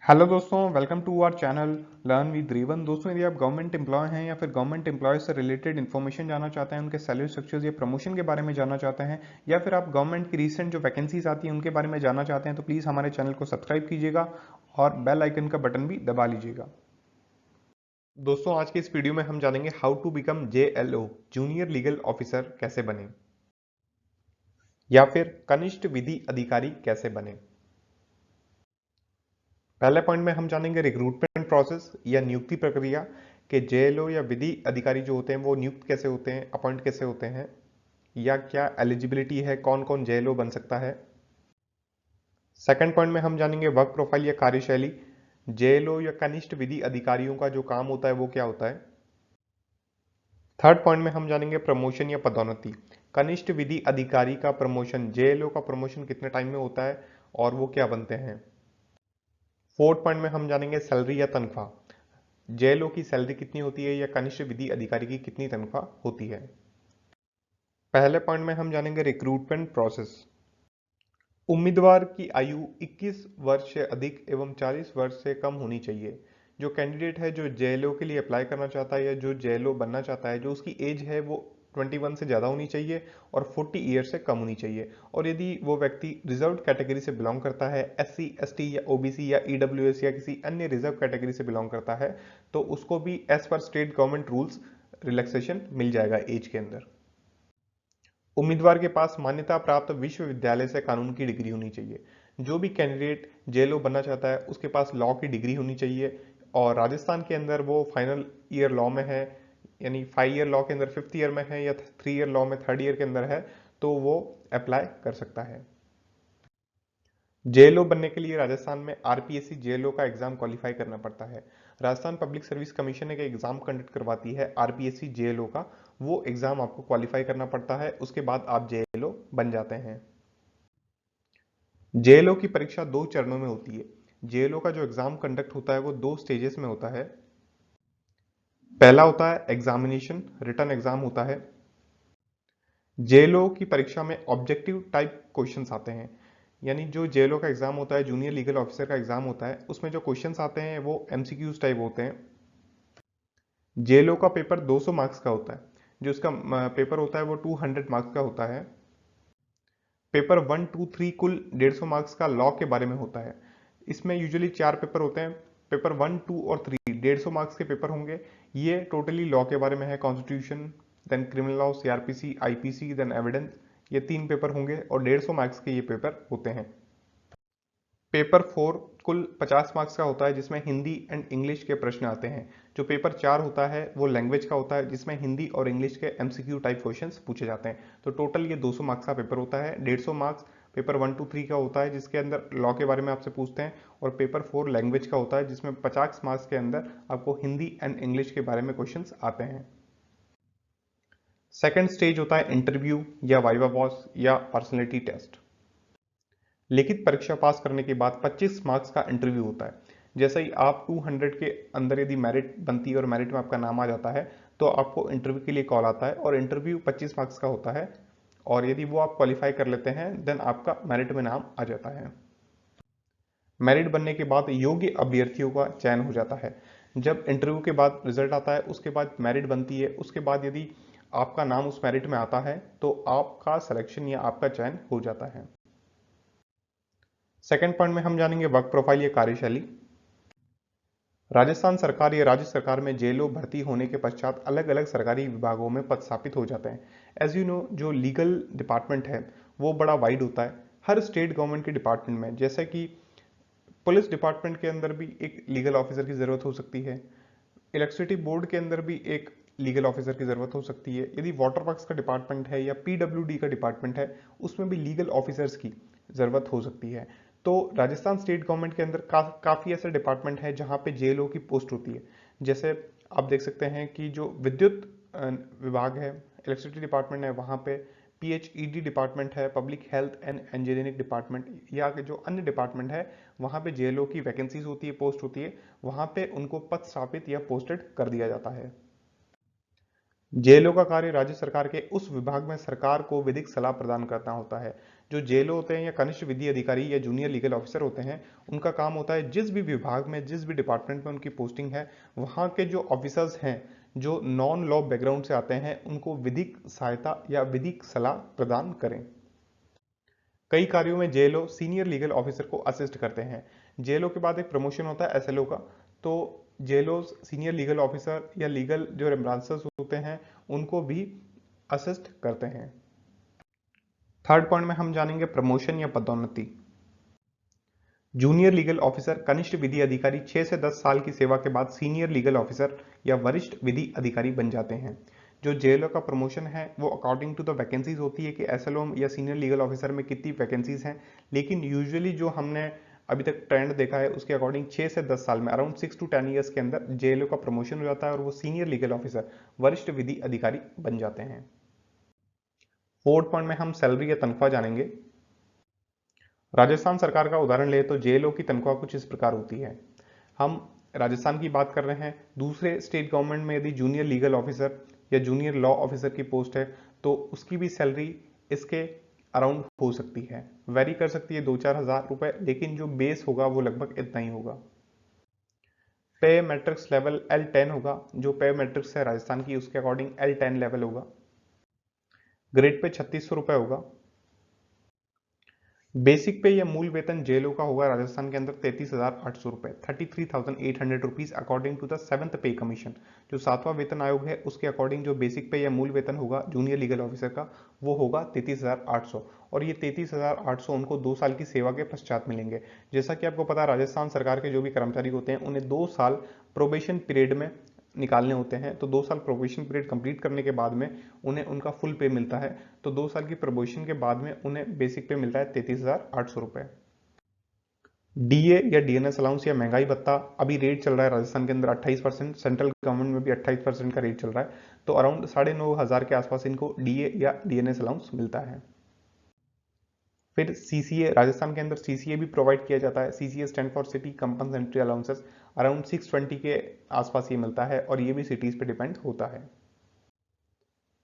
Hello दोस्तों, welcome to our channel learn with रेवन। दोस्तों, यदि आप गवर्नमेंट एम्प्लॉय हैं या फिर गवर्नमेंट एम्प्लॉय से रिलेटेड इन्फॉर्मेशन जानना चाहते हैं, उनके सैलरी स्ट्रक्चर्स या प्रमोशन के बारे में जानना चाहते हैं, या फिर आप गवर्नमेंट की रिसेंट जो वैकेंसीज आती हैं उनके बारे में जानना चाहते हैं, तो प्लीज़ हमारे चैनल को सब्सक्राइब कीजिएगा और बेल आइकन का बटन भी दबा लीजिएगा। दोस्तों, आज के इस वीडियो में हम जानेंगे how to become JLO junior legal officer कैसे बने, या फिर कनिष्ठ विधि अधिकारी कैसे बने। पहले पॉइंट में हम जानेंगे रिक्रूटमेंट प्रोसेस या नियुक्ति प्रक्रिया कि JLO या विधि अधिकारी जो होते हैं वो नियुक्त कैसे होते हैं, अपॉइंट कैसे होते हैं, या क्या एलिजिबिलिटी है, कौन कौन JLO बन सकता है। सेकंड पॉइंट में हम जानेंगे वर्क प्रोफाइल या कार्यशैली, JLO या कनिष्ठ विधि अधिकारियों का जो काम होता है वो क्या होता है। थर्ड पॉइंट में हम जानेंगे प्रमोशन या पदोन्नति, कनिष्ठ विधि अधिकारी का प्रमोशन, JLO का प्रमोशन कितने टाइम में होता है और वो क्या बनते हैं। फोर्थ पॉइंट में हम जानेंगे सैलरी या तनख्वाह, JLO की सैलरी कितनी होती है या कनिष्ठ विधि अधिकारी की कितनी तनख्वाह होती है। पहले पॉइंट में हम जानेंगे रिक्रूटमेंट प्रोसेस। उम्मीदवार की आयु 21 वर्ष से अधिक एवं 40 वर्ष से कम होनी चाहिए। जो कैंडिडेट है जो JLO के लिए अप्लाई करना चाहता है या जो JLO बनना चाहता है, जो उसकी एज है वो 21 से ज़्यादा होनी चाहिए और 40 ईयर से कम होनी चाहिए। और यदि वो व्यक्ति रिजर्व कैटेगरी से बिलोंग करता है, SC ST या OBC या EWS या किसी अन्य रिजर्व कैटेगरी से बिलोंग करता है, तो उसको भी एज पर स्टेट गवर्नमेंट रूल्स रिलैक्सेशन मिल जाएगा एज के अंदर। उम्मीदवार के पास मान्यता प्राप्त विश्वविद्यालय से कानून की डिग्री होनी चाहिए। जो भी कैंडिडेट JLO बनना चाहता है उसके पास लॉ की डिग्री होनी चाहिए, और राजस्थान के अंदर वो फाइनल ईयर लॉ में है, यानी 5 ईयर लॉ के अंदर 5th ईयर में है, या 3 ईयर लॉ में 3rd ईयर के अंदर है, तो वो अप्लाई कर सकता है। JLO बनने के लिए राजस्थान में RPSC JLO का एग्जाम क्वालिफाई करना पड़ता है। राजस्थान पब्लिक सर्विस कमीशन एक एग्जाम कंडक्ट करवाती है RPSC JLO का, वो एग्जाम आपको क्वालिफाई करना पड़ता है, उसके बाद आप JLO बन जाते हैं। JLO की परीक्षा 2 चरणों में होती है। JLO का जो एग्जाम कंडक्ट होता है वो 2 स्टेजेस में होता है। पहला होता है एग्जामिनेशन, रिटन एग्जाम होता है। JLO की परीक्षा में ऑब्जेक्टिव टाइप क्वेश्चंस आते हैं, यानी जो JLO का एग्जाम होता है, जूनियर लीगल ऑफिसर का एग्जाम होता है, उसमें जो क्वेश्चंस आते हैं वो MCQs टाइप होते हैं। JLO का पेपर 200 मार्क्स का होता है। जो उसका पेपर होता है वो 200 मार्क्स का होता है। पेपर 1, 2, 3 कुल 150 मार्क्स का लॉ के बारे में होता है। इसमें यूजुअली 4 पेपर होते हैं। पेपर 1, 2 और 3 150 मार्क्स के पेपर होंगे। ये टोटली लॉ के बारे में है, constitution, then criminal law, CRPC, IPC, then evidence. ये 3 पेपर होंगे और 150 मार्क्स के ये पेपर होते हैं। पेपर 4 कुल 50 मार्क्स का होता है, जिसमें हिंदी एंड इंग्लिश के प्रश्न आते हैं। जो पेपर 4 होता है वो लैंग्वेज का होता है, जिसमें हिंदी और इंग्लिश के MCQ टाइप क्वेश्चंस पूछे जाते हैं। तो टोटल ये 200 मार्क्स का पेपर होता है। 150 मार्क्स पेपर 1, 2, 3 का होता है, जिसके अंदर लॉ के बारे में आपसे पूछते हैं, और पेपर 4 लैंग्वेज का होता है, जिसमें 50 मार्क्स के अंदर आपको हिंदी एंड इंग्लिश के बारे में क्वेश्चन आते हैं। सेकेंड स्टेज होता है इंटरव्यू या वाइवा वॉस या पर्सनैलिटी टेस्ट। लिखित परीक्षा पास करने के बाद 25 मार्क्स का इंटरव्यू होता है। जैसे ही आप 200 के अंदर यदि मेरिट बनती है और मेरिट में आपका नाम आ जाता है, तो आपको इंटरव्यू के लिए कॉल आता है, और इंटरव्यू 25 मार्क्स का होता है, और यदि वो आप क्वालिफाई कर लेते हैं देन आपका मेरिट में नाम आ जाता है। मेरिट बनने के बाद योग्य अभ्यर्थियों का चयन हो जाता है। जब इंटरव्यू के बाद रिजल्ट आता है, उसके बाद मेरिट बनती है, उसके बाद यदि आपका नाम उस मेरिट में आता है तो आपका सिलेक्शन या आपका चयन हो जाता है। सेकेंड पॉइंट में हम जानेंगे वर्क प्रोफाइल या कार्यशैली। राजस्थान सरकार या राज्य सरकार में JLO भर्ती होने के पश्चात अलग अलग सरकारी विभागों में पद स्थापित हो जाते हैं। एज यू नो, जो लीगल डिपार्टमेंट है वो बड़ा वाइड होता है। हर स्टेट गवर्नमेंट के डिपार्टमेंट में, जैसे कि पुलिस डिपार्टमेंट के अंदर भी एक लीगल ऑफिसर की ज़रूरत हो सकती है। इलेक्ट्रिसिटी बोर्ड के अंदर भी एक लीगल ऑफिसर की ज़रूरत हो सकती है। यदि वाटर वर्क्स का डिपार्टमेंट है या PWD का डिपार्टमेंट है, उसमें भी लीगल ऑफिसर्स की ज़रूरत हो सकती है। तो राजस्थान स्टेट गवर्नमेंट के अंदर काफ़ी ऐसे डिपार्टमेंट है जहाँ पे JLO की पोस्ट होती है। जैसे आप देख सकते हैं कि जो विद्युत विभाग है, इलेक्ट्रिसिटी डिपार्टमेंट है, वहाँ पे PHED डिपार्टमेंट है, public health and engineering department, या जो अन्य डिपार्टमेंट है वहाँ पे JLO की वैकेंसीज होती है, पोस्ट होती है, वहाँ पे उनको पद स्थापित या पोस्टेड कर दिया जाता है। जेलों का कार्य राज्य सरकार के उस विभाग में सरकार को विधिक सलाह प्रदान करना होता है। जो जेलों होते हैं या कनिष्ठ विधि अधिकारी या जूनियर लीगल ऑफिसर होते हैं, उनका काम होता है जिस भी विभाग में, जिस भी डिपार्टमेंट में उनकी पोस्टिंग है, वहां के जो ऑफिसर्स हैं, जो नॉन लॉ बैकग्राउंड से आते हैं, उनको विधिक सहायता या विधिक सलाह प्रदान करें। कई कार्यों में जेएलओ सीनियर लीगल ऑफिसर को असिस्ट करते हैं। जेएलओ के बाद एक प्रमोशन होता है एसएलओ का, तो जेएलओ सीनियर लीगल ऑफिसर या लीगल जो एम्ब्रांसर्स होते हैं उनको भी असिस्ट करते हैं। थर्ड पॉइंट में हम जानेंगे प्रमोशन या पदोन्नति। जूनियर लीगल ऑफिसर कनिष्ठ विधि अधिकारी 6 से 10 साल की सेवा के बाद सीनियर लीगल ऑफिसर या वरिष्ठ विधि अधिकारी बन जाते हैं। जो जेएलओ का प्रमोशन है वो अकॉर्डिंग टू द वैकेंसीज होती है कि एसएलओ या सीनियर लीगल ऑफिसर में कितनी वैकेंसीज हैं, लेकिन यूजुअली जो हमने अभी तक ट्रेंड देखा है उसके अकॉर्डिंग 6 से 10 साल में, अराउंड 6 to 10 ईयर्स के अंदर जेएलओ का प्रमोशन हो जाता है और वो सीनियर लीगल ऑफिसर वरिष्ठ विधि अधिकारी बन जाते हैं। फोर्थ पॉइंट में हम सैलरी या तनख्वाह जानेंगे। राजस्थान सरकार का उदाहरण ले तो जेएलओ की तनख्वाह कुछ इस प्रकार होती है। हम राजस्थान की बात कर रहे हैं, दूसरे स्टेट गवर्नमेंट में यदि जूनियर लीगल ऑफिसर या जूनियर लॉ ऑफिसर की पोस्ट है तो उसकी भी सैलरी इसके अराउंड हो सकती है, वेरी कर सकती है 2-4 हज़ार रुपए, लेकिन जो बेस होगा वो लगभग इतना ही होगा। पे मैट्रिक्स लेवल L10 होगा, जो पे मैट्रिक्स है राजस्थान की उसके अकॉर्डिंग L10 लेवल होगा। ग्रेड पे 3600 रुपए होगा। बेसिक पे या मूल वेतन जेएलओ का होगा राजस्थान के अंदर 33,800 रुपए, 33,800 rupees according to the 7th पे कमीशन। जो 7वां वेतन आयोग है उसके अकॉर्डिंग जो बेसिक पे या मूल वेतन होगा जूनियर लीगल ऑफिसर का वो होगा 33,800, और ये 33,800 उनको 2 साल की सेवा के पश्चात मिलेंगे। जैसा कि आपको पता है राजस्थान सरकार के जो भी कर्मचारी होते हैं उन्हें 2 साल प्रोबेशन पीरियड में निकालने होते हैं, तो 2 साल प्रोबेशन पीरियड कंप्लीट करने के बाद में उन्हें उनका फुल पे मिलता है। तो 2 साल की प्रोबेशन के बाद में उन्हें बेसिक पे मिलता है 33,800 रुपए। डीए या डीएनएस अलाउंस या महंगाई भत्ता अभी रेट चल रहा है राजस्थान के अंदर 28%, सेंट्रल गवर्नमेंट में भी 28% का रेट चल रहा है, तो अराउंड 9,500 के आसपास इनको डीए या डीएनएस अलाउंस मिलता है। फिर सीसीए, राजस्थान के अंदर सीसीए भी प्रोवाइड किया जाता है। CCA stand for city compensatory allowances, around 620 के आसपास ये मिलता है और ये भी सिटीज पे डिपेंड होता है।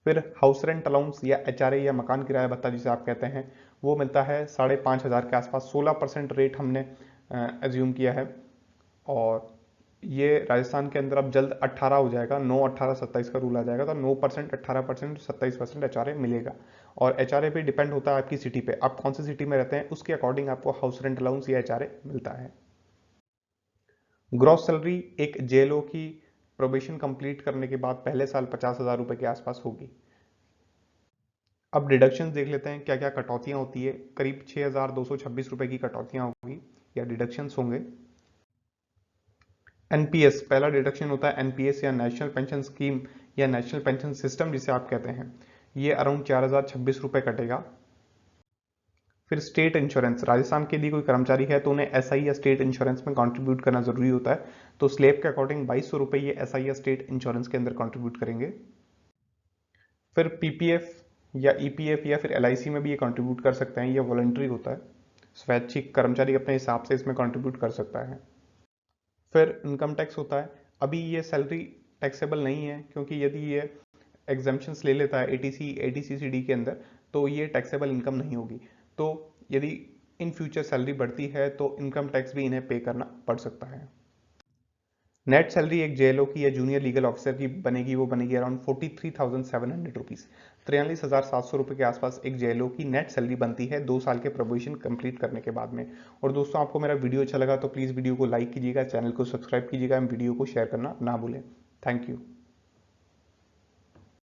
फिर हाउस रेंट अलाउंस या एचआरए या मकान किराया भत्ता जिसे आप कहते हैं वो मिलता है 5,500 के आसपास। 16% रेट हमने एज्यूम किया है, और ये राजस्थान के अंदर अब जल्द 18 हो जाएगा, 9, 18, 27 का रूल आ जाएगा, तो 9%, 18%, 27% एचआरए मिलेगा। और एचआरए पे डिपेंड होता है आपकी सिटी पे, आप कौन सी सिटी में रहते हैं उसके अकॉर्डिंग आपको हाउस रेंट अलाउंस या एचआरए मिलता है। ग्रॉस सैलरी एक जेएलओ की प्रोबेशन कंप्लीट करने के बाद पहले साल 50,000 रुपए के आसपास होगी। अब डिडक्शन देख लेते हैं क्या क्या कटौतियां होती है। करीब 6,226 रुपए की कटौतियां होगी या डिडक्शंस होंगे। एनपीएस पहला डिडक्शन होता है, एनपीएस या नेशनल पेंशन स्कीम या नेशनल पेंशन सिस्टम जिसे आप कहते हैं, ये अराउंड 4,026 रुपए कटेगा। फिर स्टेट इंश्योरेंस, राजस्थान के लिए कोई कर्मचारी है तो उन्हें एसआई या स्टेट इंश्योरेंस में कंट्रीब्यूट करना जरूरी होता है, तो स्लेब के अकॉर्डिंग 2,200 रुपए ये एसआई या स्टेट इंश्योरेंस के अंदर कंट्रीब्यूट करेंगे। फिर पीपीएफ या ईपीएफ या फिर एलआईसी में भी ये कंट्रीब्यूट कर सकते हैं, ये वॉलंटरी होता है, स्वैच्छिक कर्मचारी अपने हिसाब से इसमें कंट्रीब्यूट कर सकता है। फिर इनकम टैक्स होता है, अभी ये सैलरी टैक्सेबल नहीं है क्योंकि यदि ये एग्जाम्पशंस ले लेता है एटीसी एटीसीसीडी के अंदर तो ये टैक्सेबल इनकम नहीं होगी। तो यदि इन फ्यूचर सैलरी बढ़ती है तो इनकम टैक्स भी इन्हें पे करना पड़ सकता है। नेट सैलरी एक जेएलओ की या जूनियर लीगल ऑफिसर की बनेगी, वो बनेगी अराउंड 43,700 रुपीज, 43,700 रुपए के आसपास एक जेएलओ की नेट सैलरी बनती है 2 साल के प्रोबेशन कंप्लीट करने के बाद में। और दोस्तों आपको मेरा वीडियो अच्छा लगा तो प्लीज़ वीडियो को लाइक कीजिएगा, चैनल को सब्सक्राइब कीजिएगा, वीडियो को शेयर करना ना भूलें। Thank you.